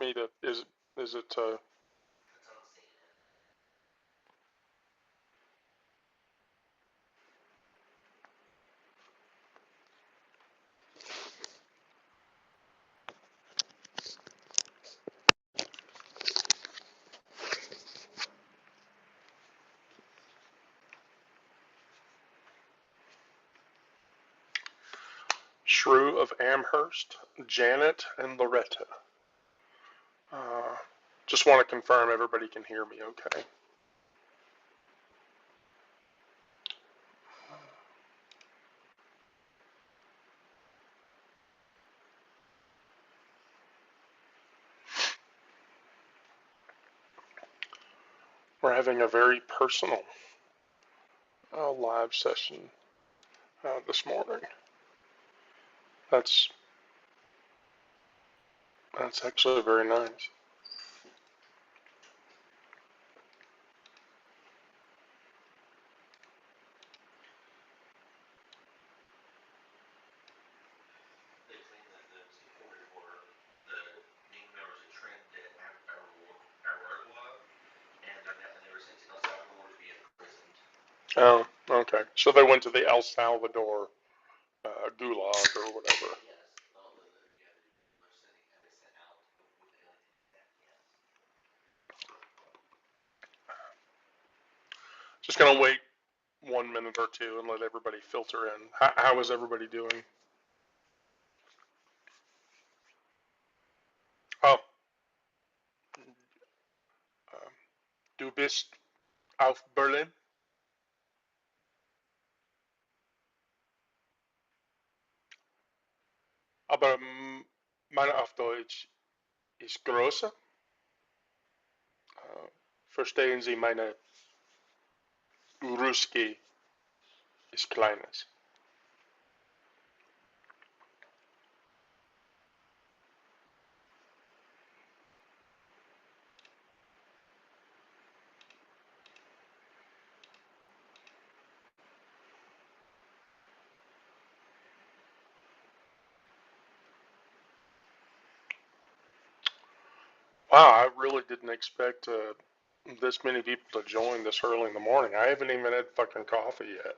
me to, is it, Shrew of Amherst, Janet, and Loretta. Uh, just want to confirm everybody can hear me okay. We're having a very personal live session this morning. That's actually very nice. Oh, okay. So they went to the El Salvador gulag or whatever. Just gonna wait 1 minute or two and let everybody filter in. How is everybody doing? Oh, du bist auf Berlin? Aber meine auf Deutsch ist größer. Verstehen Sie meine Ruski ist kleines. Wow, I really didn't expect this many people to join this early in the morning. I haven't even had fucking coffee yet.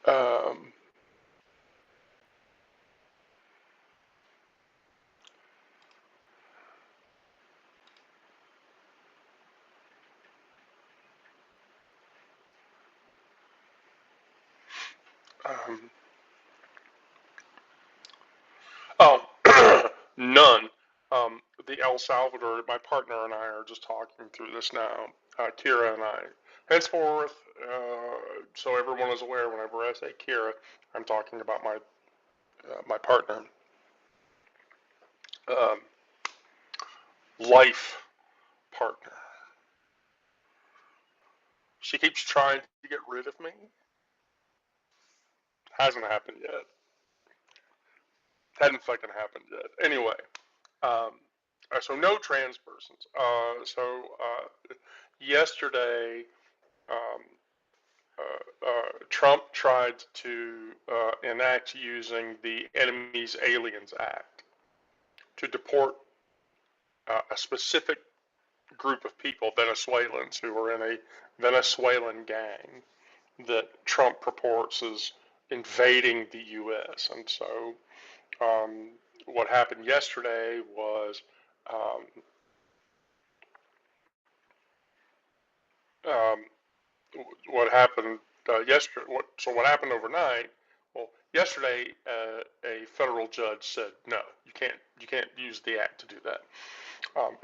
um, um, oh, none. The El Salvador, my partner and I are just talking through this now. Kira and I. Henceforth, so everyone is aware, whenever I say Kira, I'm talking about my partner. Um, life partner. She keeps trying to get rid of me. Hasn't happened yet. Hadn't fucking happened yet. Anyway, um, so no trans persons. Yesterday, um, Trump tried to enact using the Enemies Aliens Act to deport a specific group of people, Venezuelans, who were in a Venezuelan gang that Trump purports is invading the U.S. And so what happened yesterday was um, um, what happened yesterday. What happened overnight? Well, yesterday a federal judge said no, you can't use the act to do that.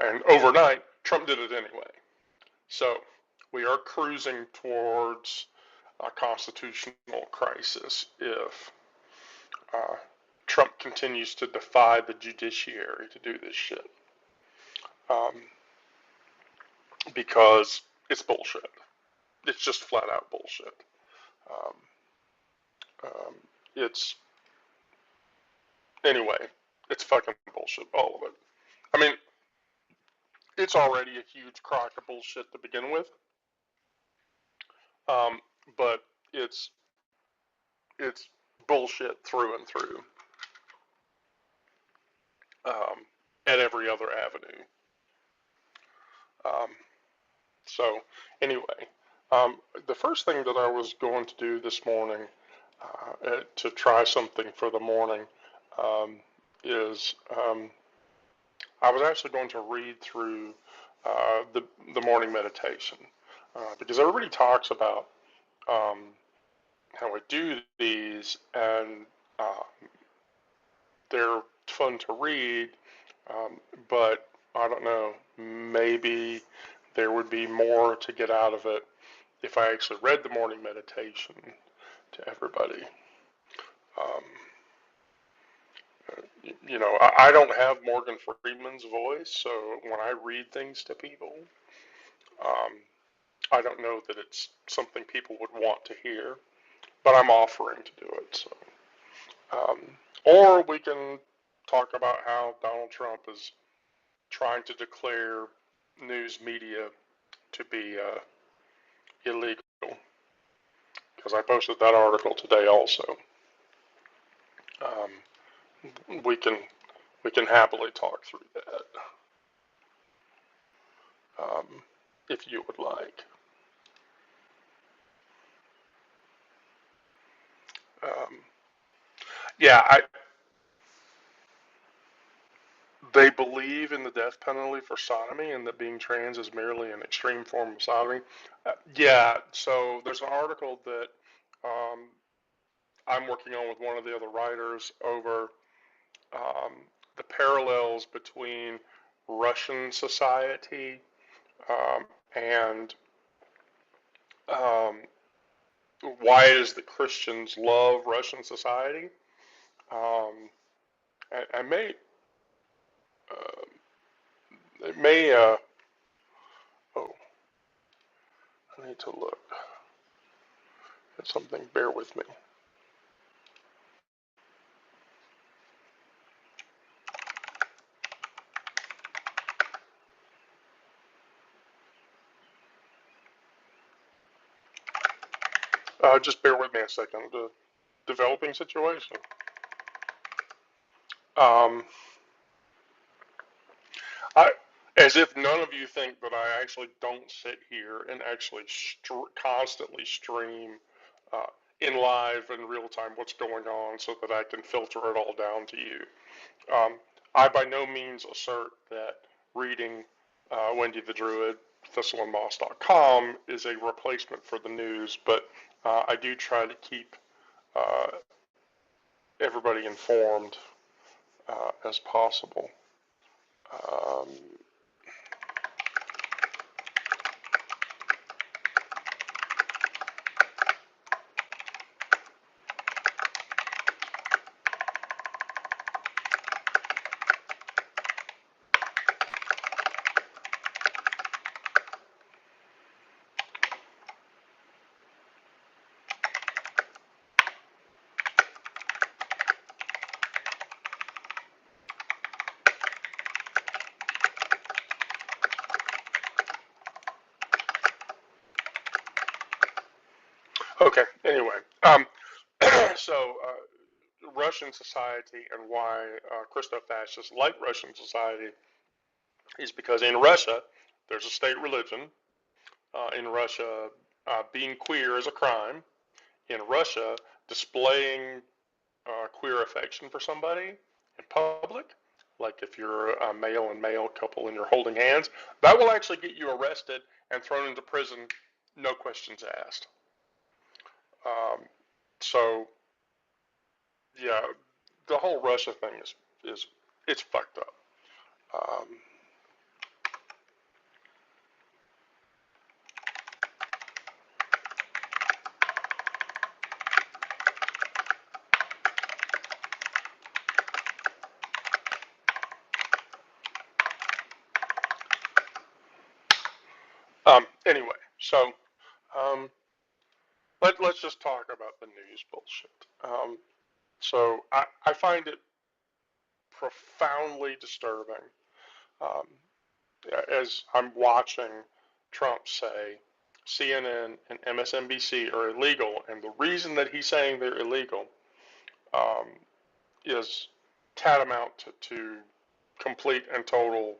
And overnight, Trump did it anyway. So we are cruising towards a constitutional crisis if uh, Trump continues to defy the judiciary to do this shit. Um, because it's bullshit. It's just flat out bullshit. Um, um, it's anyway. It's fucking bullshit. All of it. I mean, it's already a huge crock of bullshit to begin with. Um, but it's bullshit through and through. um, at every other avenue. Um, so anyway, the first thing that I was going to do this morning to try something for the morning um, is I was actually going to read through the morning meditation because everybody talks about um, how we do these and uh, they're fun to read, um, but I don't know, maybe there would be more to get out of it if I actually read the morning meditation to everybody. Um, I don't have Morgan Freeman's voice, so when I read things to people, um, I don't know that it's something people would want to hear, but I'm offering to do it. So, um, or we can talk about how Donald Trump is trying to declare news media to be illegal, because I posted that article today also. Um, we can we can happily talk through that um, if you would like. Um, yeah, they believe in the death penalty for sodomy and that being trans is merely an extreme form of sodomy. Yeah, so there's an article that um, I'm working on with one of the other writers over um, the parallels between Russian society and um, why it is that Christians love Russian society. Um, I may, it may, oh, I need to look at something. Bear with me. Just bear with me a second. The developing situation. Um, I, as if none of you think that I actually don't sit here and actually constantly stream uh, in live and real time what's going on so that I can filter it all down to you. Um, I by no means assert that reading Wendy the Druid, thistleandmoss.com is a replacement for the news, but I do try to keep uh, everybody informed as possible. Um, okay, anyway, so Russian society and why Christo-fascists like Russian society is because in Russia there's a state religion. In Russia, being queer is a crime. In Russia, displaying queer affection for somebody in public, like if you're a male and male couple and you're holding hands, that will actually get you arrested and thrown into prison, no questions asked. Um, so yeah, the whole Russia thing is it's fucked up. Um, anyway, so um, let's just talk about the news bullshit. So I find it profoundly disturbing um, as I'm watching Trump say CNN and MSNBC are illegal, and the reason that he's saying they're illegal um, is tantamount to complete and total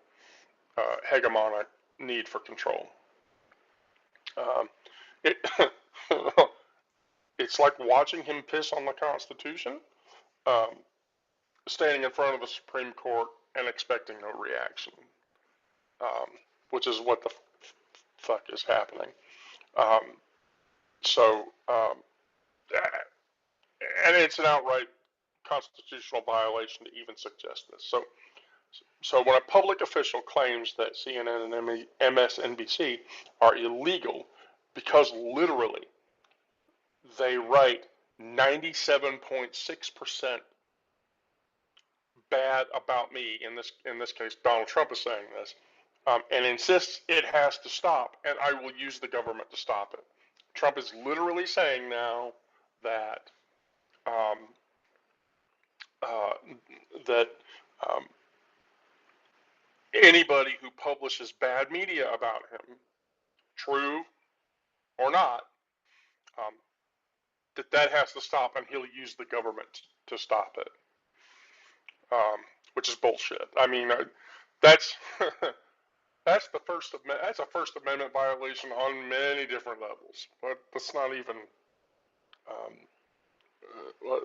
hegemonic need for control. Um, it, it's like watching him piss on the Constitution, um, standing in front of the Supreme Court and expecting no reaction, um, which is what the fuck is happening. Um, so, and it's an outright constitutional violation to even suggest this. So when a public official claims that CNN and MSNBC are illegal because literally they write 97.6% bad about me, in this case Donald Trump is saying this, and insists it has to stop, and I will use the government to stop it. Trump is literally saying now that um, uh, that um, anybody who publishes bad media about him, true or not, um, that has to stop, and he'll use the government to stop it, which is bullshit. I mean, that's that's the that's a First Amendment violation on many different levels. But let's not even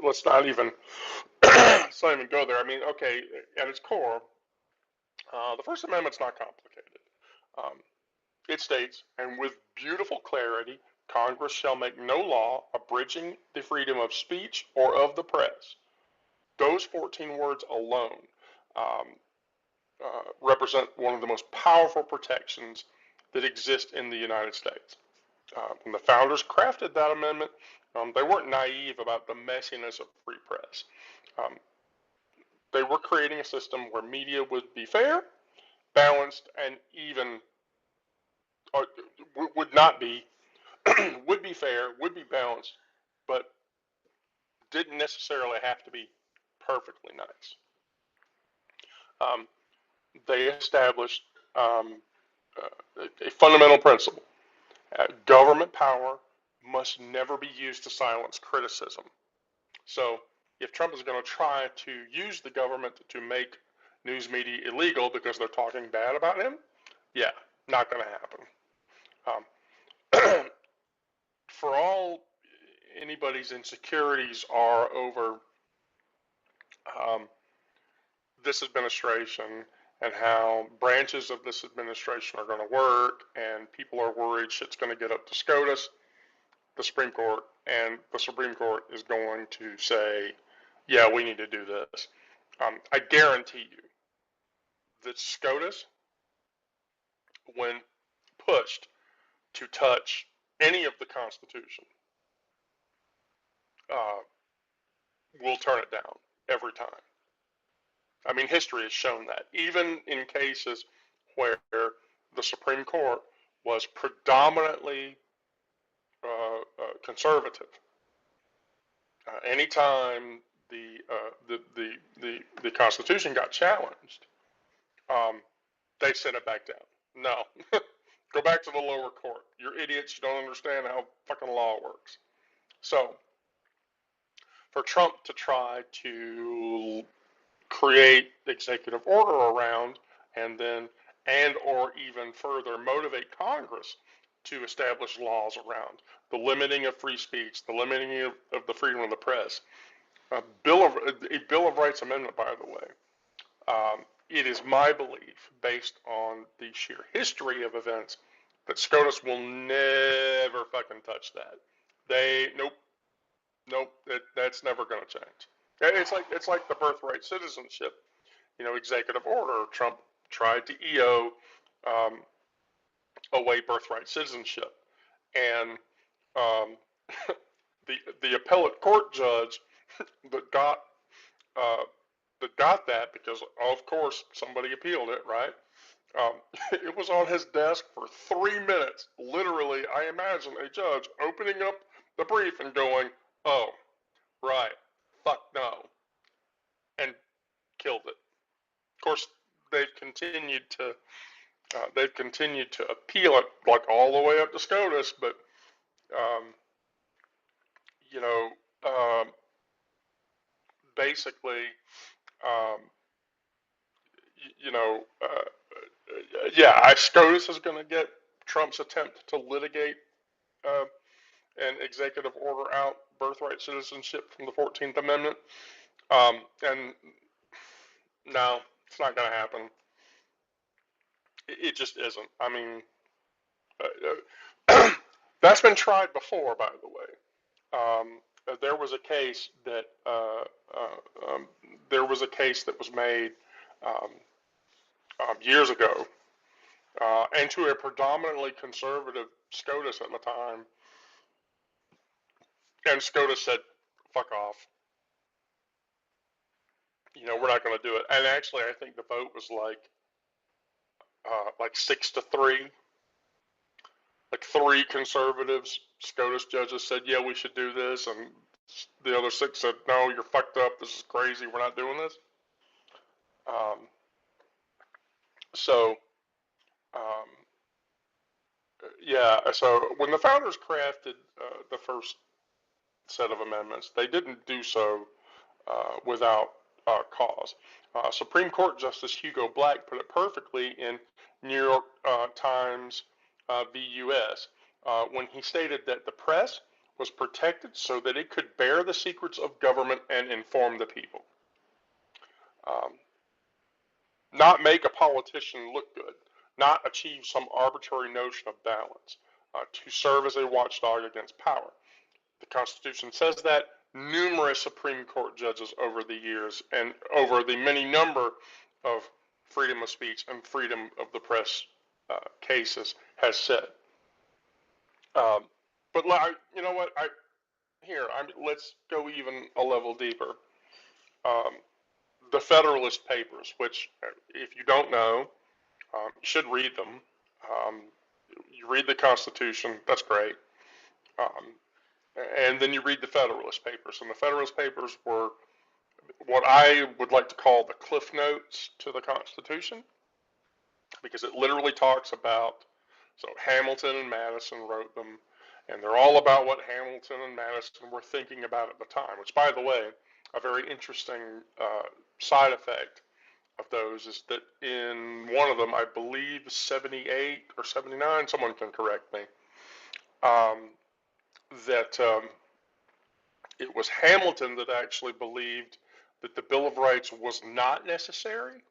let's not even let's not even go there. I mean, okay, at its core, the First Amendment's not complicated. Um, It states, and with beautiful clarity, Congress shall make no law abridging the freedom of speech or of the press. Those 14 words alone um, represent one of the most powerful protections that exist in the United States. When the founders crafted that amendment, they weren't naive about the messiness of free press. Um, they were creating a system where media would be fair, balanced, and even would not be would be fair, would be balanced, but didn't necessarily have to be perfectly nice. Um, they established a fundamental principle. Government power must never be used to silence criticism. So if Trump is going to try to use the government to make news media illegal because they're talking bad about him, yeah, not going to happen. For all anybody's insecurities are over um, this administration and how branches of this administration are going to work, and people are worried shit's going to get up to SCOTUS, the Supreme Court, and the Supreme Court is going to say, yeah, we need to do this. I guarantee you that SCOTUS, when pushed to touch any of the Constitution, uh, will turn it down every time. I mean, history has shown that. Even in cases where the Supreme Court was predominantly conservative, anytime the Constitution got challenged, um, they sent it back down. No, go back to the lower court. You're idiots. You don't understand how fucking law works. So, for Trump to try to create executive order around and then and or even further motivate Congress to establish laws around the limiting of free speech, the limiting of the freedom of the press. A Bill of Rights amendment, by the way. It is my belief, based on the sheer history of events, that SCOTUS will never fucking touch that. Nope, that's never going to change. It's like the birthright citizenship, executive order. Trump tried to EO um, away birthright citizenship, and um, the appellate court judge that got uh, that, because of course somebody appealed it, right? Um, it was on his desk for 3 minutes. Literally, I imagine a judge opening up the brief and going, "Oh, right, fuck no," and killed it. Of course, they've continued to appeal it, like all the way up to SCOTUS, but um, you know, um, basically, um, you know, yeah, SCOTUS is going to get Trump's attempt to litigate uh, an executive order out birthright citizenship from the 14th Amendment. And no, it's not going to happen. It just isn't. I mean, that's been tried before, by the way. There was a case that was made um, years ago, and to a predominantly conservative SCOTUS at the time, and SCOTUS said, "Fuck off." We're not going to do it. And actually, I think the vote was like 6-3. Like 3 conservatives, SCOTUS judges said, "Yeah, we should do this," and the other 6 said, "No, you're fucked up. This is crazy. We're not doing this." Um, so, um, yeah. So when the founders crafted the first set of amendments, they didn't do so without cause. Supreme Court Justice Hugo Black put it perfectly in New York Times v. U.S. When he stated that the press was protected so that it could bear the secrets of government and inform the people. Um, Not make a politician look good, not achieve some arbitrary notion of balance, to serve as a watchdog against power. The Constitution says that. Numerous Supreme Court judges over the years and over the many number of freedom of speech and freedom of the press cases has said. But you know what? Let's go even a level deeper. Um, the Federalist Papers, which, if you don't know, you should read them. Um, you read the Constitution, that's great. And then you read the Federalist Papers. And the Federalist Papers were what I would like to call the Cliff Notes to the Constitution, because it literally talks about, so Hamilton and Madison wrote them, and they're all about what Hamilton and Madison were thinking about at the time, which, by the way, a very interesting side effect of those is that in one of them, I believe 78 or 79, someone can correct me, that it was Hamilton that actually believed that the Bill of Rights was not necessary,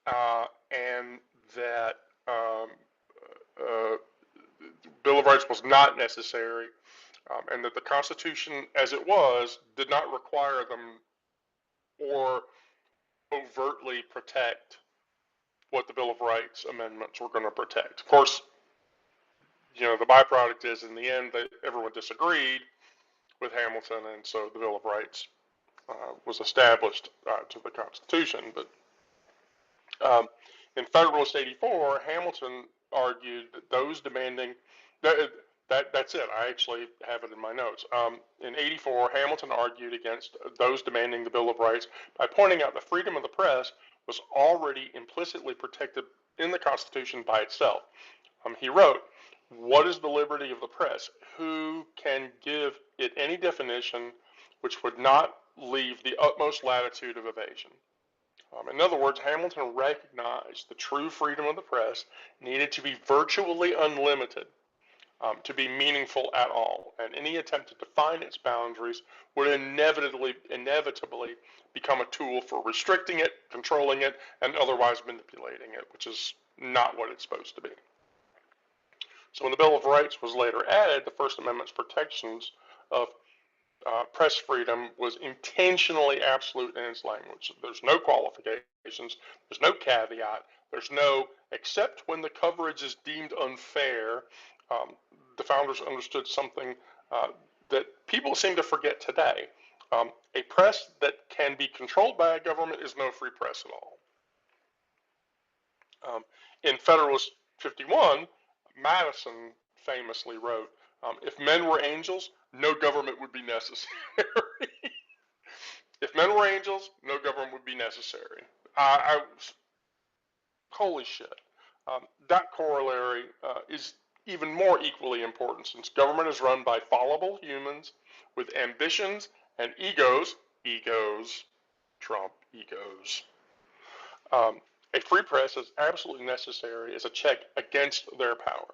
and that uh, Bill of Rights was not necessary, and that the Constitution, as it was, did not require them or overtly protect what the Bill of Rights amendments were going to protect. Of course, the byproduct is, in the end, that everyone disagreed with Hamilton, and so the Bill of Rights was established to the Constitution. But in Federalist 84, Hamilton argued that those demanding that's it. I actually have it in my notes. In 84, Hamilton argued against those demanding the Bill of Rights by pointing out the freedom of the press was already implicitly protected in the Constitution by itself. He wrote, "What is the liberty of the press? Who can give it any definition which would not leave the utmost latitude of evasion?" In other words, Hamilton recognized the true freedom of the press needed to be virtually unlimited to be meaningful at all, and any attempt to define its boundaries would inevitably become a tool for restricting it, controlling it, and otherwise manipulating it, which is not what it's supposed to be. So when the Bill of Rights was later added, the First Amendment's protections of press freedom was intentionally absolute in its language. There's no qualifications, there's no caveat, there's no except when the coverage is deemed unfair. The founders understood something that people seem to forget today. A press that can be controlled by a government is no free press at all. In Federalist 51, Madison famously wrote, "If men were angels, no government would be necessary." If men were angels, no government would be necessary. Holy shit. That corollary is even more equally important, since government is run by fallible humans with ambitions and egos, Trump egos, A free press is absolutely necessary as a check against their power.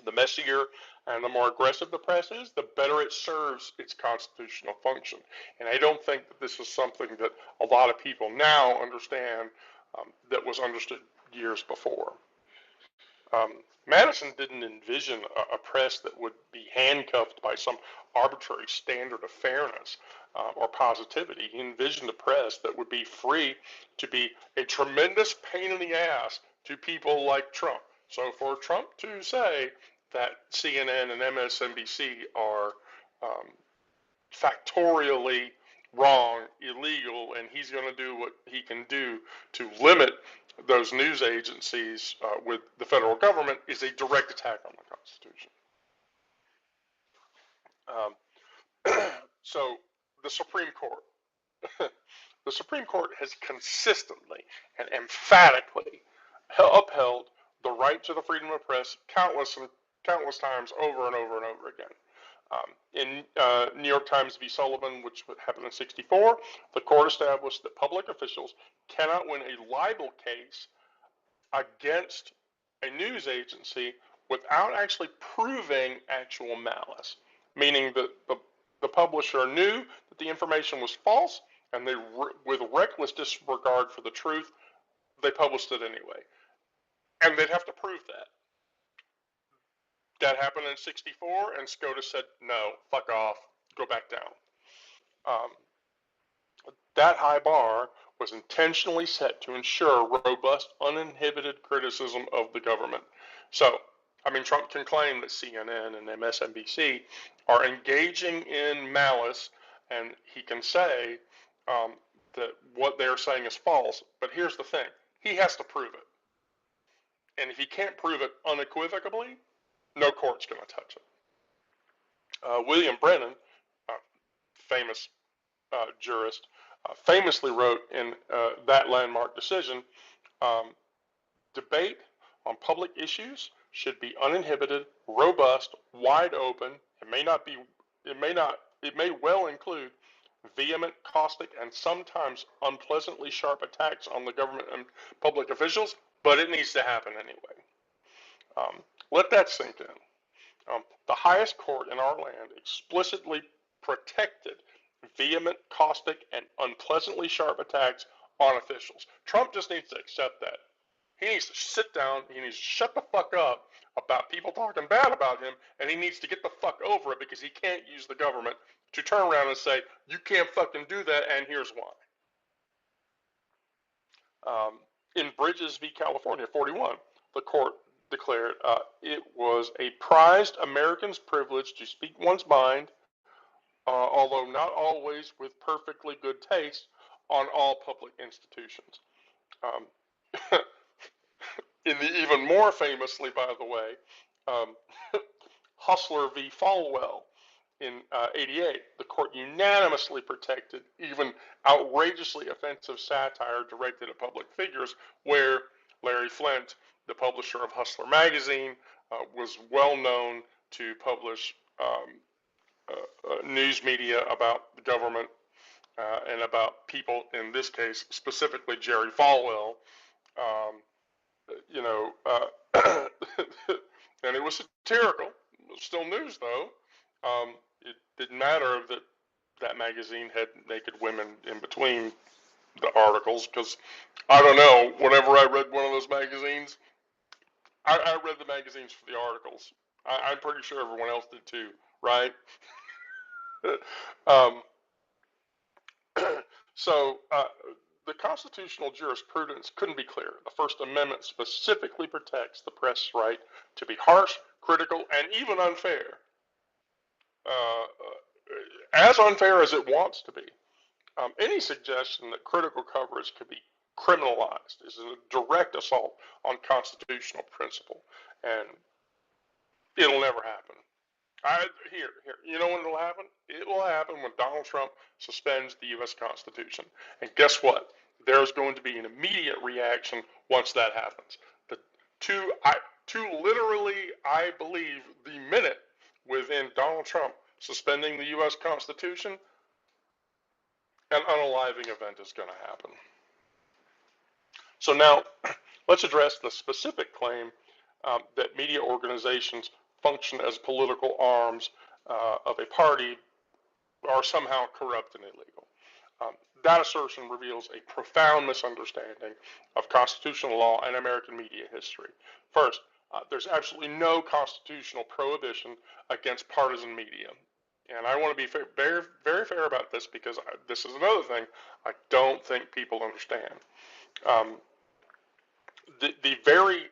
The messier and the more aggressive the press is, the better it serves its constitutional function. And I don't think that this is something that a lot of people now understand that was understood years before. Madison didn't envision a press that would be handcuffed by some arbitrary standard of fairness or positivity. He envisioned a press that would be free to be a tremendous pain in the ass to people like Trump. So for Trump to say that CNN and MSNBC are um, factorially wrong, illegal, and he's going to do what he can do to limit those news agencies with the federal government is a direct attack on the Constitution. So the Supreme Court, the Supreme Court has consistently and emphatically upheld the right to the freedom of press countless times over and over and over again. In New York Times v. Sullivan, which happened in '64, the court established that public officials cannot win a libel case against a news agency without actually proving actual malice, meaning that the publisher knew that the information was false, and they, with reckless disregard for the truth, they published it anyway. And they'd have to prove that. That happened in '64, and SCOTUS said, no, fuck off, go back down. That high bar was intentionally set to ensure robust, uninhibited criticism of the government. So, I mean, Trump can claim that CNN and MSNBC are engaging in malice, and he can say that what they're saying is false. But here's the thing: he has to prove it. And if he can't prove it unequivocally, no court's going to touch it. William Brennan, famous jurist, famously wrote in that landmark decision, debate on public issues should be uninhibited, robust, wide open. It may well include vehement, caustic, and sometimes unpleasantly sharp attacks on the government and public officials, but it needs to happen anyway. Let that sink in. The highest court in our land explicitly protected vehement, caustic, and unpleasantly sharp attacks on officials. Trump just needs to accept that. He needs to sit down, he needs to shut the fuck up about people talking bad about him, and he needs to get the fuck over it because he can't use the government to turn around and say, you can't fucking do that, and here's why. In Bridges v. California 41, the court declared it was a prized American's privilege to speak one's mind, although not always with perfectly good taste, on all public institutions. In the even more famously, by the way, Hustler v. Falwell in '88, the court unanimously protected even outrageously offensive satire directed at public figures, where Larry Flint, the publisher of Hustler magazine, was well known to publish news media about the government and about people, in this case, specifically Jerry Falwell. And it was satirical. It was still news, though. It didn't matter that that magazine had naked women in between the articles, because I don't know, whenever I read one of those magazines, I read the magazines for the articles. I'm pretty sure everyone else did too, right? So the constitutional jurisprudence couldn't be clearer. The First Amendment specifically protects the press right to be harsh, critical, and even unfair. As unfair as it wants to be. Any suggestion that critical coverage could be criminalized is a direct assault on constitutional principle, and it'll never happen. Here, you know when it'll happen? It will happen when Donald Trump suspends the U.S. Constitution. And guess what? There's going to be an immediate reaction once that happens. Literally, I believe, the minute within Donald Trump suspending the U.S. Constitution, an unaliving event is going to happen. So now let's address the specific claim that media organizations function as political arms of a party are somehow corrupt and illegal. Um, that assertion reveals a profound misunderstanding of constitutional law and American media history. First, there's absolutely no constitutional prohibition against partisan media. And I want to be very, very fair about this because this is another thing I don't think people understand. Um, the very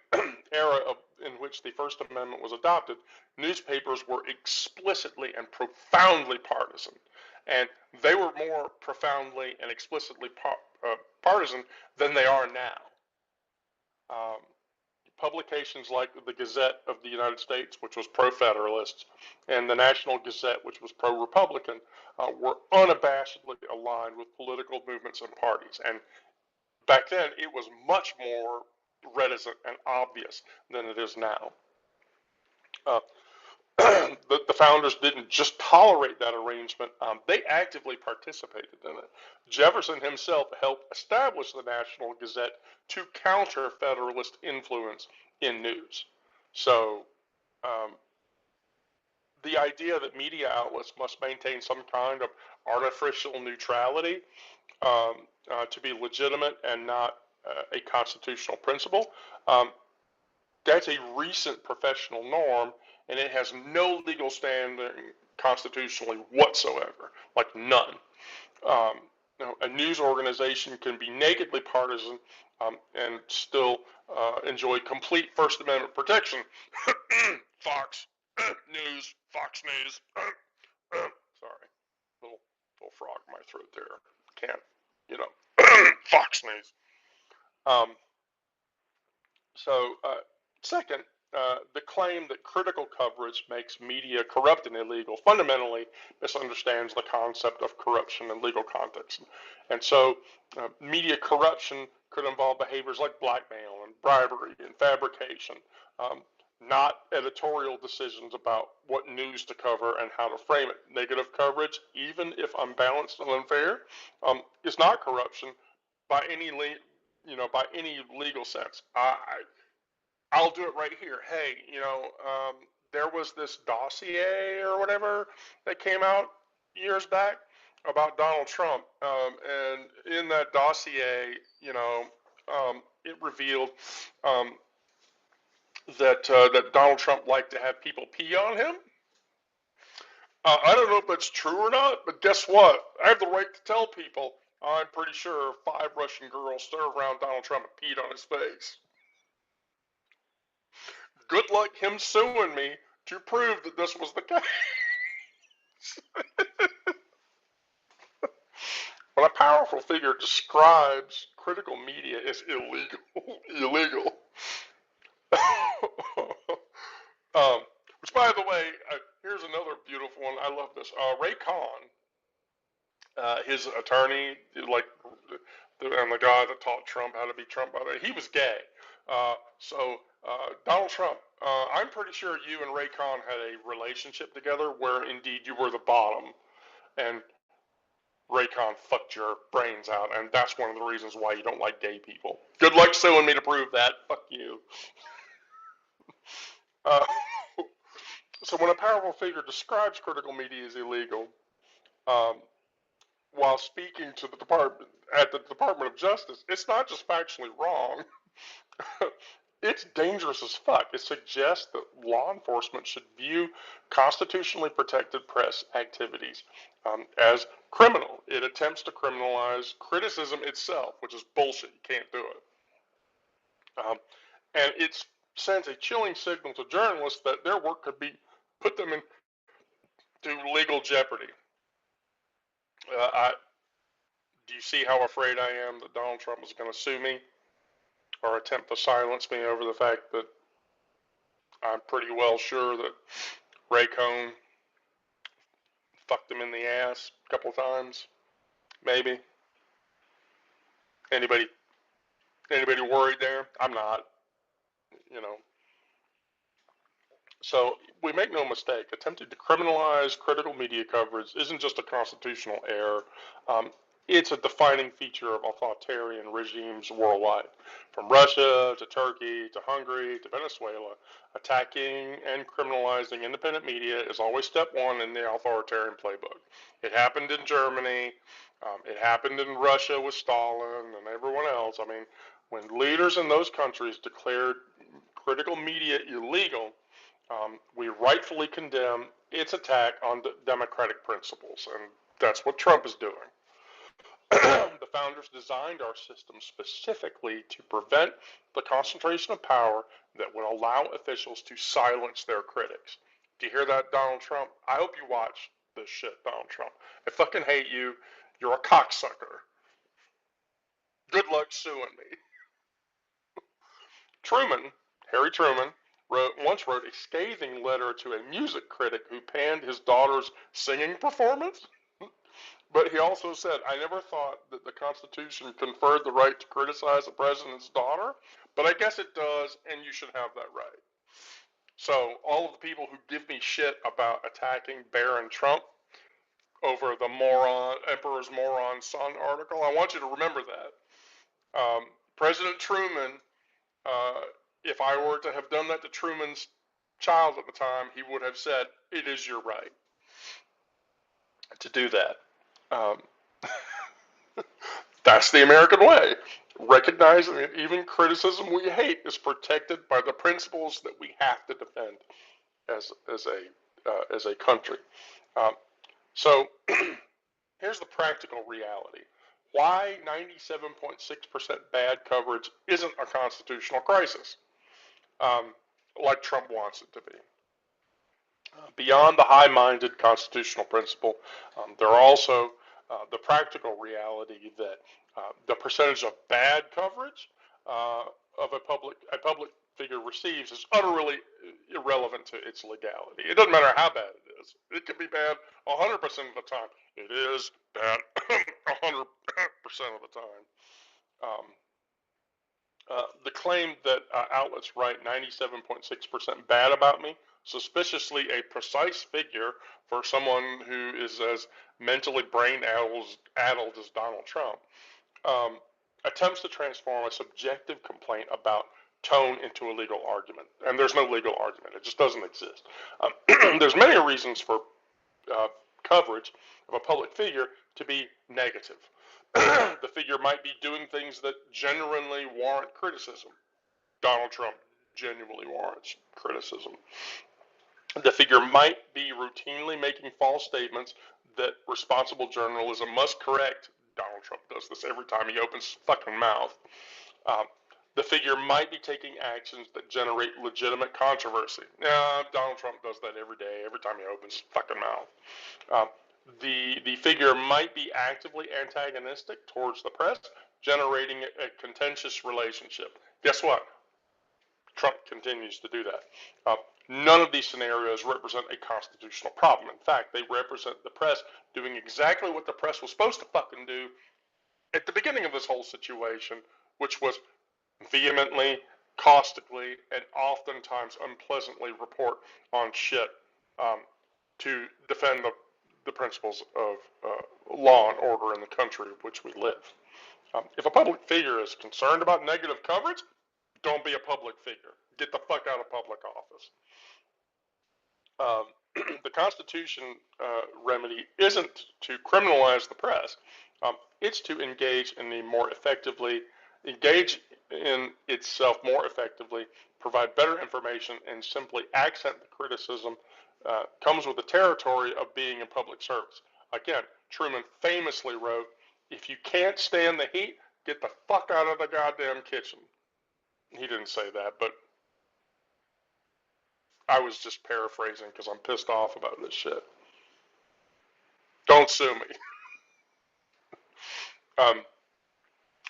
era in which the First Amendment was adopted, newspapers were explicitly and profoundly partisan. And they were more profoundly and explicitly partisan than they are now. Um, Publications like the Gazette of the United States, which was pro-federalist, and the National Gazette, which was pro-Republican, were unabashedly aligned with political movements and parties. And back then, it was much more reticent and obvious than it is now. Uh, the founders didn't just tolerate that arrangement, they actively participated in it. Jefferson himself helped establish the National Gazette to counter Federalist influence in news. So um, the idea that media outlets must maintain some kind of artificial neutrality to be legitimate and not a constitutional principle, that's a recent professional norm, and it has no legal standing constitutionally whatsoever, like none. Um, a news organization can be nakedly partisan and still enjoy complete First Amendment protection. Fox News, Fox News. Sorry, little frog in my throat there. Can't, Fox News. Um, Second, the claim that critical coverage makes media corrupt and illegal fundamentally misunderstands the concept of corruption in legal context. And so, media corruption could involve behaviors like blackmail and bribery and fabrication, not editorial decisions about what news to cover and how to frame it. Negative coverage, even if unbalanced and unfair, is not corruption by any legal sense. I'll do it right here. Hey, there was this dossier or whatever that came out years back about Donald Trump, and in that dossier, it revealed that Donald Trump liked to have people pee on him. I don't know if that's true or not, but guess what? I have the right to tell people. I'm pretty sure 5 Russian girls stood around Donald Trump and peed on his face. Good luck him suing me to prove that this was the case. When a powerful figure describes critical media as illegal. Which, by the way, here's another beautiful one. I love this. Ray Kahn, his attorney, like, and the guy that taught Trump how to be Trump, by the way, he was gay. Donald Trump, I'm pretty sure you and Ray Kahn had a relationship together where indeed you were the bottom, and Ray Kahn fucked your brains out, and that's one of the reasons why you don't like gay people. Good luck suing me to prove that. Fuck you. So when a powerful figure describes critical media as illegal, while speaking to the Department of Justice, it's not just factually wrong. It's dangerous as fuck. It suggests that law enforcement should view constitutionally protected press activities as criminal. It attempts to criminalize criticism itself, which is bullshit. You can't do it. And it sends a chilling signal to journalists that their work could put them into legal jeopardy. Do you see how afraid I am that Donald Trump is going to sue me or attempt to silence me over the fact that I'm pretty well sure that Ray Cohn fucked him in the ass a couple times, maybe? Anybody worried there? I'm not, you know. So we make no mistake, attempting to criminalize critical media coverage isn't just a constitutional error. it's a defining feature of authoritarian regimes worldwide. From Russia to Turkey to Hungary to Venezuela, attacking and criminalizing independent media is always step one in the authoritarian playbook. It happened in Germany. It happened in Russia with Stalin and everyone else. I mean, when leaders in those countries declared critical media illegal, we rightfully condemn its attack on democratic principles, and that's what Trump is doing. The founders designed our system specifically to prevent the concentration of power that would allow officials to silence their critics. Do you hear that, Donald Trump? I hope you watch this shit, Donald Trump. I fucking hate you. You're a cocksucker. Good luck suing me. Truman, Harry Truman, once wrote a scathing letter to a music critic who panned his daughter's singing performance. But he also said, I never thought that the Constitution conferred the right to criticize the president's daughter, but I guess it does, and you should have that right. So all of the people who give me shit about attacking Barron Trump over the Emperor's Moron Son article, I want you to remember that. President Truman, if I were to have done that to Truman's child at the time, he would have said, it is your right to do that. That's the American way. Recognizing that even criticism we hate is protected by the principles that we have to defend as a country. So here's the practical reality. Why 97.6% bad coverage isn't a constitutional crisis, like Trump wants it to be. Beyond the high-minded constitutional principle, there are also the practical reality that the percentage of bad coverage of a public figure receives is utterly irrelevant to its legality. It doesn't matter how bad it is. It can be bad 100% of the time. It is bad 100% of the time. The claim that outlets write 97.6% bad about me, suspiciously a precise figure for someone who is as mentally brain-addled as Donald Trump, attempts to transform a subjective complaint about tone into a legal argument. And there's no legal argument. It just doesn't exist. There's many reasons for coverage of a public figure to be negative. The figure might be doing things that genuinely warrant criticism. Donald Trump genuinely warrants criticism. The figure might be routinely making false statements that responsible journalism must correct. Donald Trump does this every time he opens his fucking mouth. The figure might be taking actions that generate legitimate controversy. Donald Trump does that every day, every time he opens his fucking mouth. The figure might be actively antagonistic towards the press, generating a contentious relationship. Guess what? Trump continues to do that. None of these scenarios represent a constitutional problem. In fact, they represent the press doing exactly what the press was supposed to fucking do at the beginning of this whole situation, which was vehemently, caustically, and oftentimes unpleasantly report on shit to defend the principles of law and order in the country in which we live. If a public figure is concerned about negative coverage, don't be a public figure. Get the fuck out of public office. The Constitution remedy isn't to criminalize the press. It's to engage in itself more effectively, provide better information, and simply accent the criticism comes with the territory of being in public service. Again, Truman famously wrote, if you can't stand the heat, get the fuck out of the goddamn kitchen. He didn't say that, but I was just paraphrasing because I'm pissed off about this shit. Don't sue me.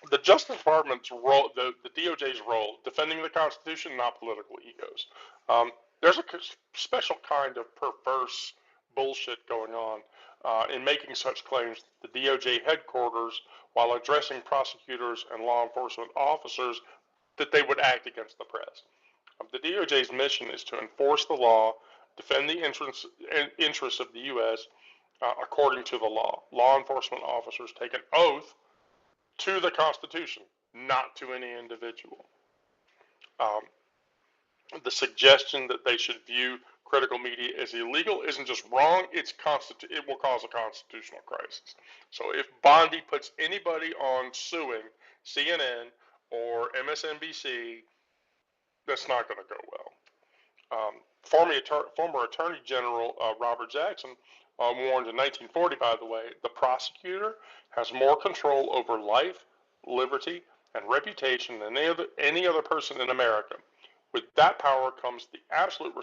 The Justice Department's role, the DOJ's role, defending the Constitution, not political egos. There's a special kind of perverse bullshit going on in making such claims. The DOJ headquarters, while addressing prosecutors and law enforcement officers, that they would act against the press. The DOJ's mission is to enforce the law, defend the interests of the U.S., according to the law. Law enforcement officers take an oath to the Constitution, not to any individual. Um, the suggestion that they should view critical media as illegal isn't just wrong, it will cause a constitutional crisis. So if Bondi puts anybody on suing CNN or MSNBC, that's not going to go well. Former Attorney General Robert Jackson warned in 1940, by the way, the prosecutor has more control over life, liberty, and reputation than any other person in America. With that power comes the absolute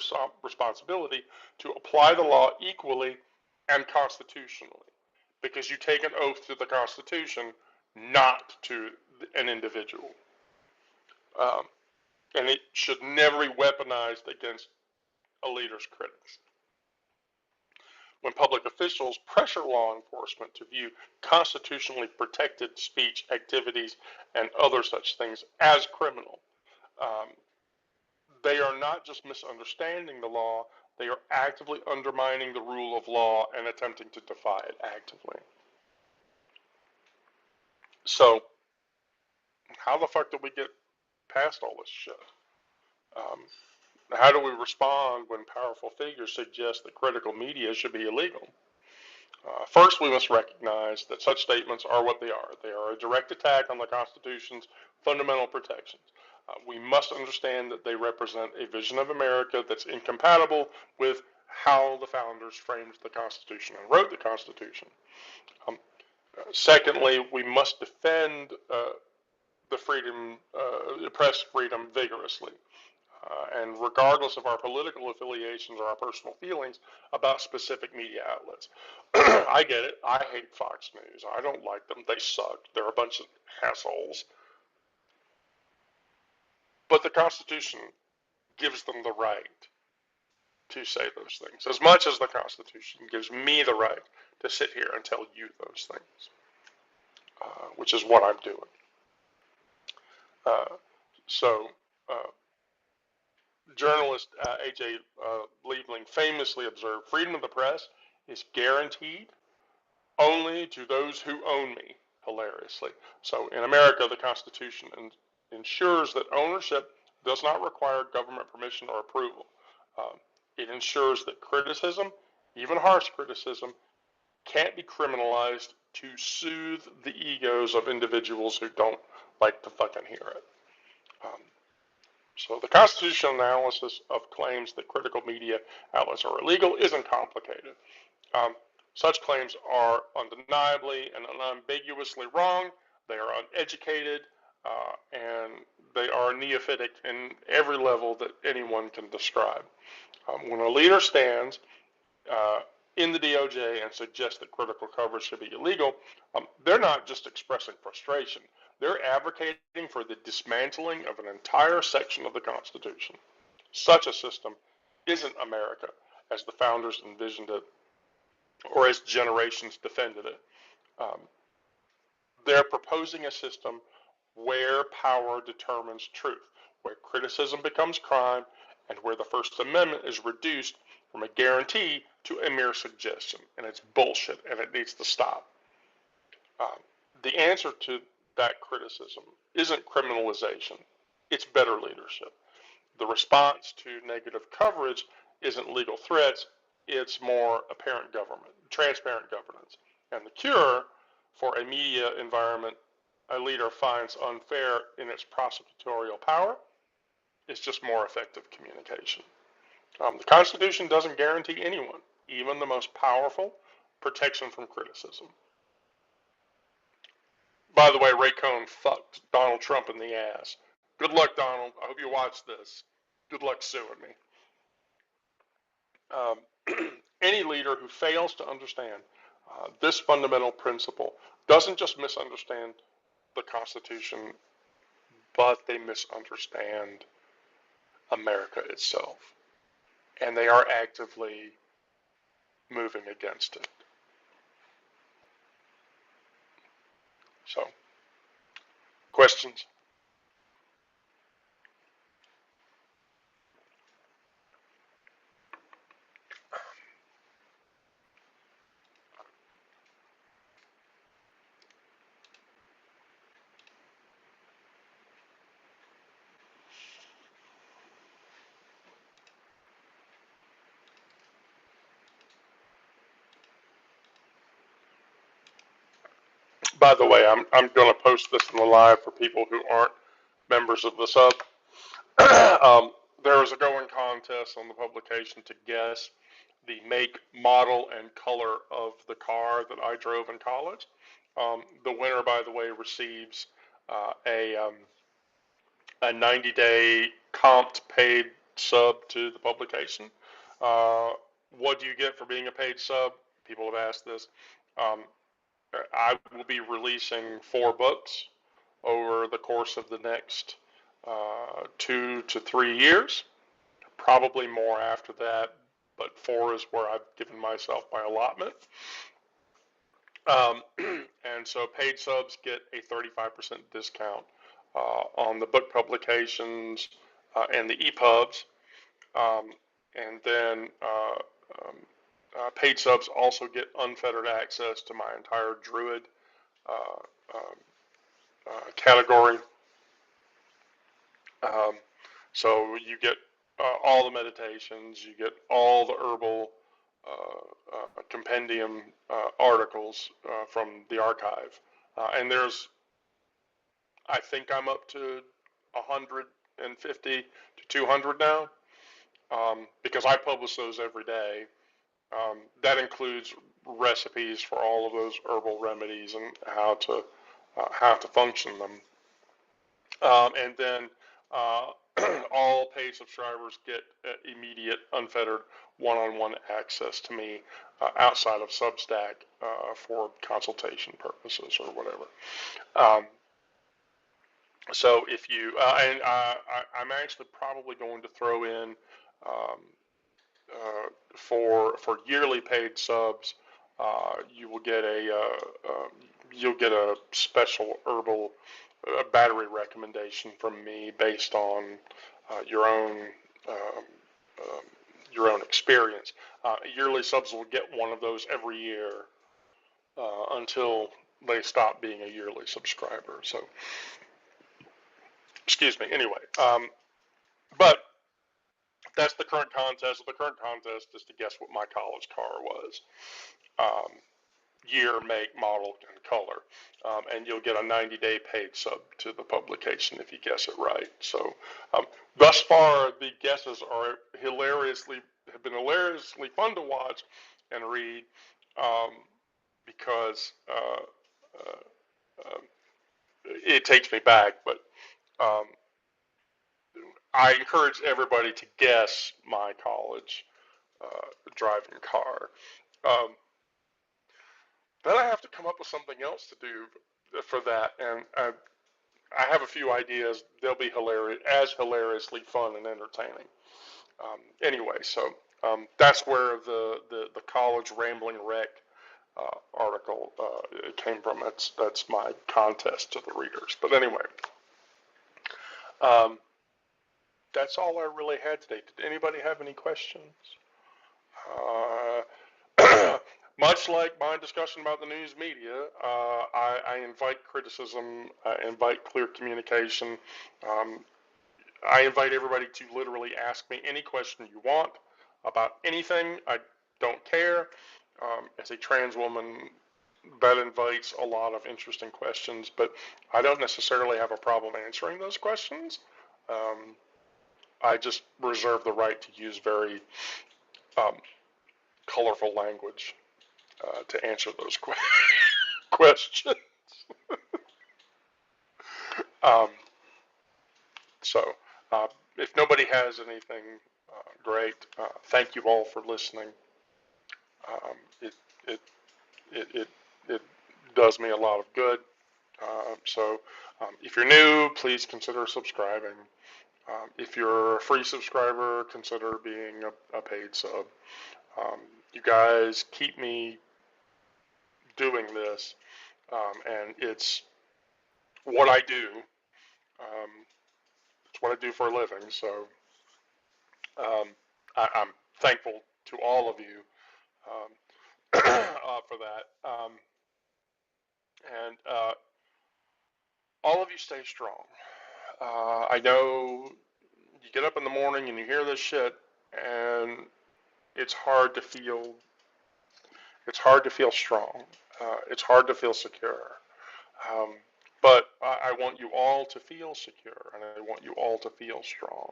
responsibility to apply the law equally and constitutionally, because you take an oath to the Constitution, not to an individual. And it should never be weaponized against a leader's critics. When public officials pressure law enforcement to view constitutionally protected speech, activities, and other such things as criminal, they are not just misunderstanding the law, they are actively undermining the rule of law and attempting to defy it actively. So, how the fuck did we get past all this shit? How do we respond when powerful figures suggest that critical media should be illegal? First, we must recognize that such statements are what they are. They are a direct attack on the Constitution's fundamental protections. We must understand that they represent a vision of America that's incompatible with how the founders framed the Constitution and wrote the Constitution. Secondly, we must defend the press freedom vigorously. And regardless of our political affiliations or our personal feelings about specific media outlets. I get it. I hate Fox News. I don't like them. They suck. They're a bunch of assholes. But the Constitution gives them the right to say those things, as much as the Constitution gives me the right to sit here and tell you those things, which is what I'm doing. So journalist A.J. Liebling famously observed, freedom of the press is guaranteed only to those who own me, hilariously. So in America, the Constitution ensures that ownership does not require government permission or approval. It ensures that criticism, even harsh criticism, can't be criminalized to soothe the egos of individuals who don't like to fucking hear it. So the constitutional analysis of claims that critical media outlets are illegal isn't complicated. Such claims are undeniably and unambiguously wrong. They are uneducated, and they are neophytic in every level that anyone can describe. When a leader stands in the DOJ and suggests that critical coverage should be illegal, they're not just expressing frustration. They're advocating for the dismantling of an entire section of the Constitution. Such a system isn't America as the founders envisioned it or as generations defended it. They're proposing a system where power determines truth, where criticism becomes crime, and where the First Amendment is reduced from a guarantee to a mere suggestion. And it's bullshit, and it needs to stop. The answer to that criticism isn't criminalization. It's better leadership. The response to negative coverage isn't legal threats. It's more apparent government, transparent governance. And the cure for a media environment a leader finds unfair in its prosecutorial power is just more effective communication. The Constitution doesn't guarantee anyone, even the most powerful, protection from criticism. By the way, Ray Cohn fucked Donald Trump in the ass. Good luck, Donald. I hope you watch this. Good luck suing me. Any leader who fails to understand this fundamental principle doesn't just misunderstand the Constitution, but they misunderstand America itself. And they are actively moving against it. So, questions? By the way, I'm going to post this in the live for people who aren't members of the sub. There was a going contest on the publication to guess the make, model, and color of the car that I drove in college. The winner, by the way, receives uh, a um, a 90-day comped paid sub to the publication. Uh, what do you get for being a paid sub? People have asked this. Um, I will be releasing 4 books over the course of the next 2 to 3 years, probably more after that, but 4 is where I've given myself my allotment. Um, and so paid subs get a 35% discount on the book publications and the EPUBs. Um, and then um, paid subs also get unfettered access to my entire Druid uh, category. Um, so you get all the meditations, you get all the herbal compendium articles from the archive. And there's, I think I'm up to 150 to 200 now, because I publish those every day. That includes recipes for all of those herbal remedies and how to function them. And then all paid subscribers get immediate, unfettered, one-on-one access to me outside of Substack for consultation purposes or whatever. So if you, I'm actually probably going to throw in um, for yearly paid subs, you will get you'll get a special herbal battery recommendation from me based on your own um, um, your own experience. Yearly subs will get one of those every year until they stop being a yearly subscriber. So, excuse me. Anyway, but that's the current contest. The current contest is to guess what my college car was. Um, Year, make, model, and color. And you'll get a 90-day paid sub to the publication if you guess it right. So thus far, the guesses have been hilariously fun to watch and read, because it takes me back. But um, I encourage everybody to guess my college driving car. Um, Then I have to come up with something else to do for that, and I have a few ideas. They'll be hilariously fun and entertaining. Anyway, so that's where the college rambling wreck article came from. That's my contest to the readers. But anyway, um, that's all I really had today. Did anybody have any questions? Much like my discussion about the news media, I invite criticism, I invite clear communication. Um, I invite everybody to literally ask me any question you want about anything. I don't care. As a trans woman, that invites a lot of interesting questions, but I don't necessarily have a problem answering those questions. Um, I just reserve the right to use very um, colorful language to answer those questions. um, so, if nobody has anything, great. Thank you all for listening. Um, it, it, it, it does me a lot of good. So, if you're new, please consider subscribing. If you're a free subscriber, consider being a paid sub. You guys keep me doing this, and it's what I do. Um, it's what I do for a living. So I'm thankful to all of you for that. And all of you stay strong. I know you get up in the morning and you hear this shit, and it's hard to feel. It's hard to feel strong. It's hard to feel secure. Um, but I want you all to feel secure, and I want you all to feel strong,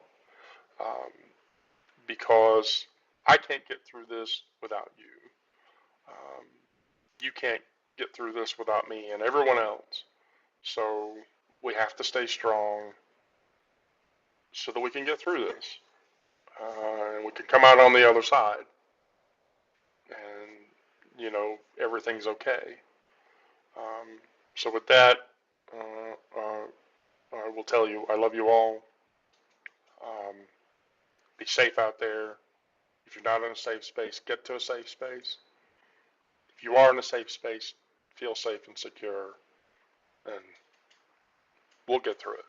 um, because I can't get through this without you. Um, you can't get through this without me and everyone else. So we have to stay strong so that we can get through this, and we can come out on the other side, and everything's okay. Um, so with that, I will tell you I love you all. Um, be safe out there. If you're not in a safe space, get to a safe space. If you are in a safe space, feel safe and secure, and we'll get through it.